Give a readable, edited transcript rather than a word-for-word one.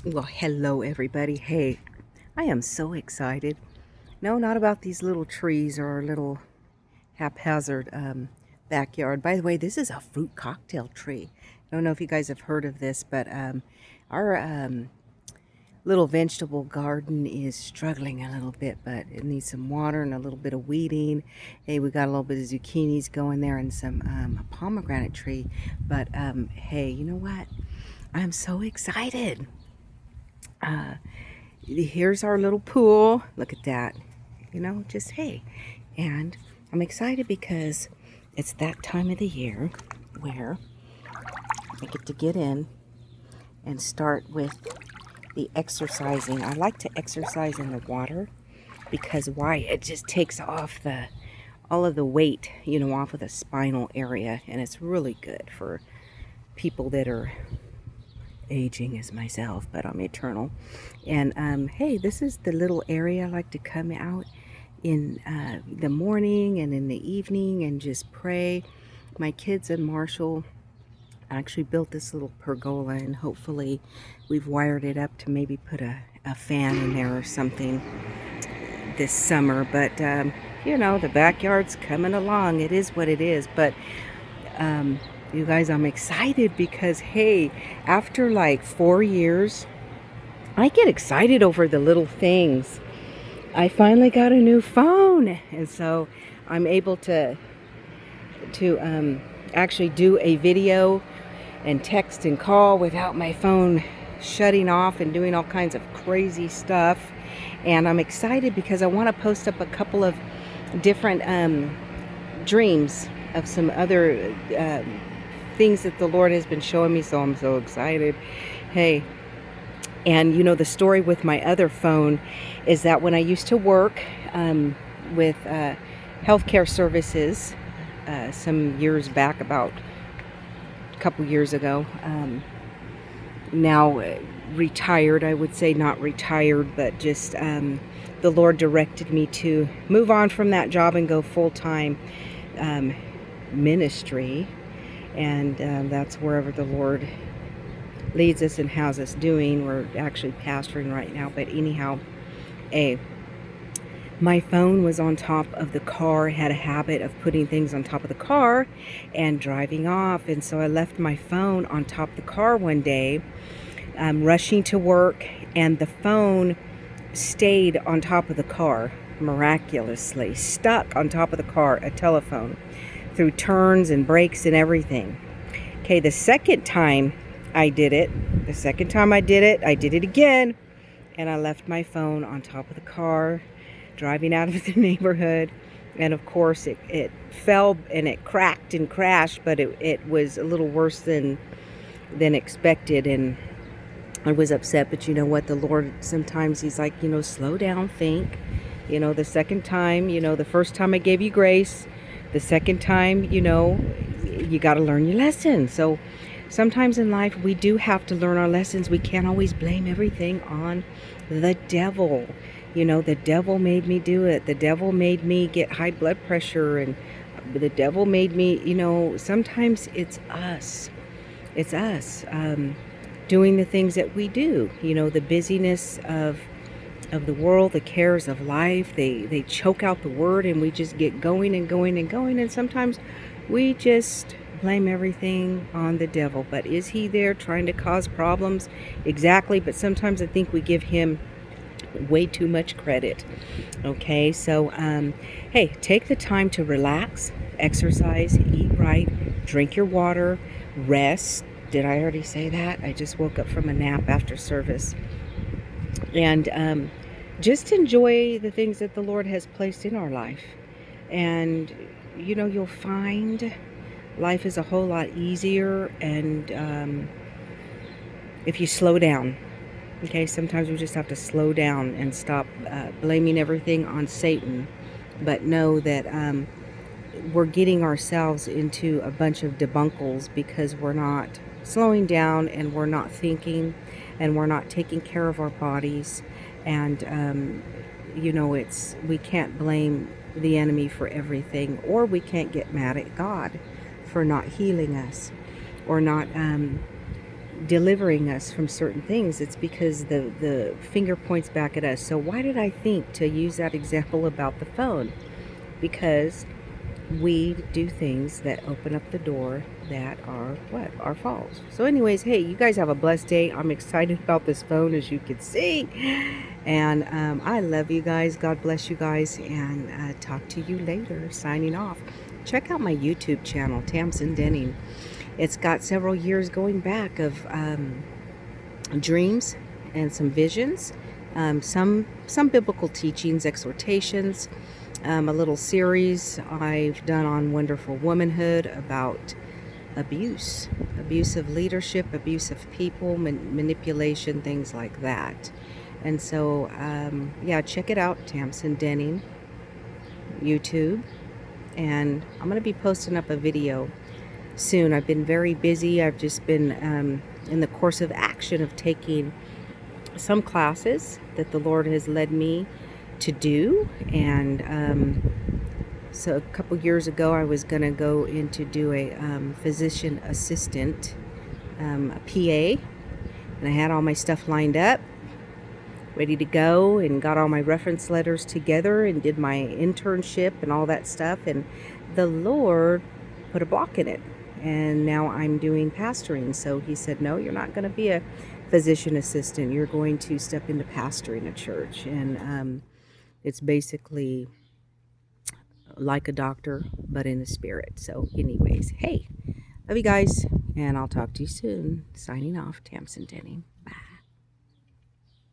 Well, hello everybody. Hey, I am so excited. No, not about these little trees or our little haphazard backyard. By the way, this is a fruit cocktail tree. I don't know if you guys have heard of this, but our little vegetable garden is struggling a little bit, but it needs some water and a little bit of weeding. Hey, we got a little bit of zucchinis going there and some a pomegranate tree. But hey, you know what? I'm so excited. Here's our little pool. Look at that. Just hey. And I'm excited because it's that time of the year where I get to get in and start with the exercising. I like to exercise in the water because why? It just takes off all of the weight, off of the spinal area, and it's really good for people that are aging as myself, but I'm eternal. And hey, this is the little area I like to come out in the morning and in the evening and just pray. My kids and Marshall actually built this little pergola, and hopefully we've wired it up to maybe put a fan in there or something this summer. But the backyard's coming along. It is what it is. But you guys, I'm excited because hey, after like 4 years, I get excited over the little things. I finally got a new phone, and so I'm able to actually do a video and text and call without my phone shutting off and doing all kinds of crazy stuff. And I'm excited because I want to post up a couple of different dreams of some other things that the Lord has been showing me, so I'm so excited. Hey, and the story with my other phone is that when I used to work with healthcare services some years back, about a couple years ago, now retired, I would say, not retired, but just the Lord directed me to move on from that job and go full-time ministry. And that's wherever the Lord leads us and has us doing. We're actually pastoring right now, but anyhow, my phone was on top of the car. Had a habit of putting things on top of the car and driving off, and so I left my phone on top of the car one day, rushing to work, and the phone stayed on top of the car, miraculously stuck on top of the car, a telephone, through turns and brakes and everything. Okay, the second time I did it, I did it again, and I left my phone on top of the car, driving out of the neighborhood, and of course it fell and it cracked and crashed, but it was a little worse than expected, and I was upset. But you know what, the Lord, sometimes he's like, slow down, think. The second time, the first time I gave you grace, the second time, you got to learn your lesson. So sometimes in life we do have to learn our lessons. We can't always blame everything on the devil. The devil made me do it. The devil made me get high blood pressure, and the devil made me, sometimes it's us. It's us doing the things that we do. The busyness of the world, the cares of life, they choke out the word, and we just get going and going and going. And sometimes we just blame everything on the devil. But is he there trying to cause problems? Exactly. But sometimes I think we give him way too much credit. Okay, so hey, take the time to relax, exercise, eat right, drink your water, rest. Did I already say that? I just woke up from a nap after service. And just enjoy the things that the Lord has placed in our life. And you'll find life is a whole lot easier, and if you slow down. Okay, sometimes we just have to slow down and stop blaming everything on Satan, but know that we're getting ourselves into a bunch of debunkles because we're not slowing down, and we're not thinking, and we're not taking care of our bodies. And we can't blame the enemy for everything, or we can't get mad at God for not healing us, or not delivering us from certain things. It's because the finger points back at us. So why did I think to use that example about the phone? Because we do things that open up the door that are what? Our faults. So anyways, hey, you guys have a blessed day. I'm excited about this phone, as you can see. And I love you guys. God bless you guys. And talk to you later. Signing off. Check out my YouTube channel, Tamsin Denning. It's got several years going back of dreams and some visions, some biblical teachings, exhortations, a little series I've done on wonderful womanhood about abuse of leadership, abuse of people, manipulation, things like that. And so, yeah, check it out, Tamsin Denning, YouTube. And I'm going to be posting up a video soon. I've been very busy. I've just been in the course of action of taking some classes that the Lord has led me to do. And so a couple years ago, I was going to go in to do a physician assistant, a PA, and I had all my stuff lined up, ready to go, and got all my reference letters together and did my internship and all that stuff. And the Lord put a block in it. And now I'm doing pastoring. So he said, no, you're not going to be a physician assistant. You're going to step into pastoring a church. And it's basically like a doctor, but in the spirit. So anyways, hey, love you guys. And I'll talk to you soon. Signing off, Tamsin Denning.